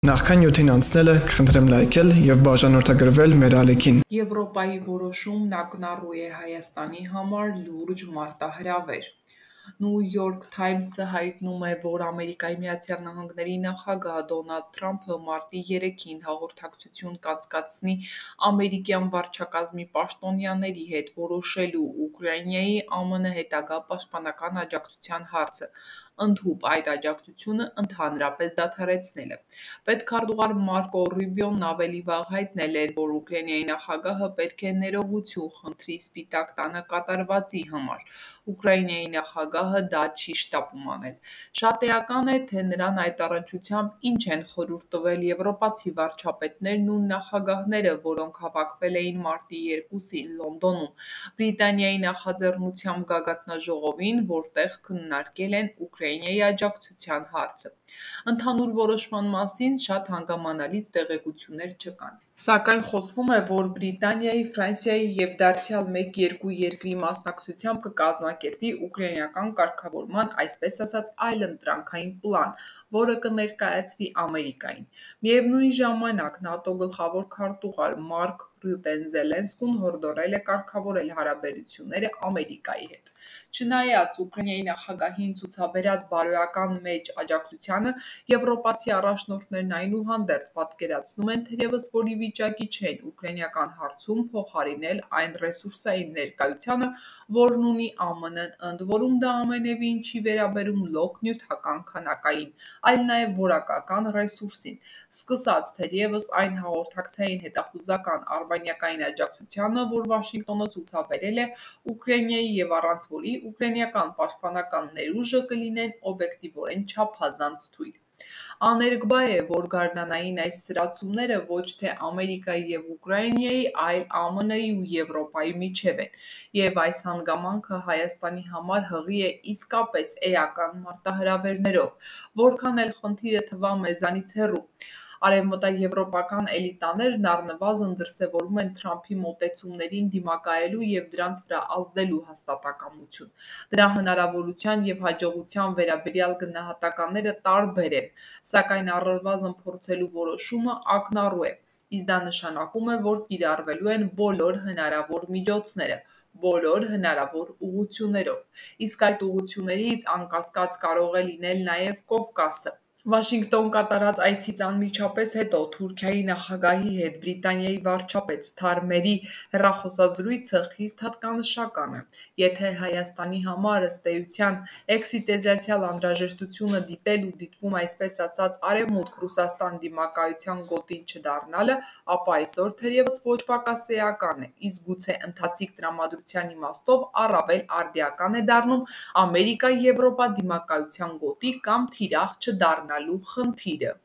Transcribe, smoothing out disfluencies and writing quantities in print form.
Նախքան նյութին անցնելը կխնդրեմ լայքել եւ բաժանորդագրվել մեր ալիքին։ Եվրոպայի որոշումն ակնառու է Հայաստանի համար լուրջ մարտահրավեր։ New York Times-ը հայտնում է, որ Ամերիկայի Միացյալ Նահանգների նախագահ Դոնալդ Թրամփը մարտի 3-ին հաղորդակցություն կանցկացնի ամերիկյան վարչակազմի պաշտոնյաների հետ որոշելու Ուկրաինայի ԱՄՆ հետագա պաշտպանական աջակցության հարցը, ընդհուպ այդ աջակցությունը ընդհանրապես դադարեցնելը։ Պետքարտուղար Մարկո Ռուբիոն ավելի վաղ հայտնել էր, որ Ուկրաինայի նախագահը պետք է ներողություն խնդրի Սպիտակ տանը կատարվածի համար։ Ուկրաինայի նախագահը դա չի շտապում անել։ Շատ էական է, թե նրան այդ առնչությամբ ինչ են խորհուրդ տվել եվրոպացի վարչապետներն ու նախագահները, որոնք հավաքվել էին մարտի 2-ին Լոնդոնում Բրիտանիայի նախաձեռնությամբ գագաթնաժողովին, որտեղ քննարկել են Ուկրաինայի աջակցության հարցը։ Ընդհանուր որոշման մասին շատ հանգամանալից տեղեկություններ չկան։ Սակայն խոսվում է, որ Բրիտանիայի, Ֆրանսիայի և դարձյալ մեկ երկու երկրի մասնակցությամբ կկազմակերպվի ուկրաինական կարգավորման, այսպես ասած, այլընտրանքային պլան, որը կներկայացվի Ամերիկային։ Միևնույն ժամանակ ՆԱՏՕ գլխավոր քարտուղար Մարկ Ռյուտեն Զելենսկուն հորդորել է կարգավորել հարաբերությունները Ամերիկայի հետ։ Չնայած Ուկրաինայի նախագահին ցուցաբերած բարոյական մեծ աջակցությանը, եվրոպացի առաջնորդներն այնուհանդերձ պատկերացնում են թերևս, որ ի վիճակի չեն ուկրաինական հարցում փոխարինել այն ռեսուրսային ներկայությանը, որն ունի ԱՄՆ-ն, ընդ որում դա ամենևին չի վերաբերում լոկ նյութական քանակային, այլ նաև որակական ռեսուրսին, սկսած թերևս այն հաղորդակցային հետախուզական արբանյակային աջակցությանը, որ Վաշինգտոնը ցուցաբերել է Ուկրաինայի և առանց որի ուկրաինական պաշտպանական ներուժը կլինեն օբյեկտիվորեն չափազանց թույլ։ Աներկբա է, որ գարնանային այս սրացումները ոչ թե Ամերիկայի և Ուկրաինայի, այլ ԱՄՆ-ի ու Եվրոպայի միջև են, և այս հանգամանքը Հայաստանի համար հղի է իսկապես էական մարտահրավերներով, որքան էլ խնդիրը թվա մեզանից հեռու։ Արևմտաեվրոպական էլիտաներն առնվազն դրսևորում են Թրամփի մոտեցումներին դիմակայելու և դրանց վրա ազդելու հաստատակամություն։ Դրա հնարավորության և հաջողության վերաբերյալ գնահատականները տարբեր են, սակայն առնվազն փորձելու որոշումը ակնառու է, իսկ դա նշանակում է, որ կիրառվելու են բոլոր հնարավոր միջոցները, բոլոր հնարավոր ուղղություններով, իսկ այդ ուղղություններից անկասկած կարող է լինել նաև Կովկասը։ Վաշինգտոն կատարած այցից անմիջապես հետո Թուրքիայի նախագահի հետ Բրիտանիայի վարչապետ Սթարմերի հեռախոսազրույցը խիստ հատկանշական է։ Եթե Հայաստանի համար, ըստ էության, էքսիտեզիացիալ անհրաժեշտությունը դիտել ու դիտվում այսպես ասած Արևմուտք-Ռուսաստան դիմակայության գոտին չդառնալը, ապա այսօր թերևս ոչ պակաս էական է, իսկ գուցե ընթացիկ տրամադրության իմաստով առավել արդիական է դառնում Ամերիկա-Եվրոպա դիմակայության գոտի կամ թիրախ չդառնալու խնդիրը։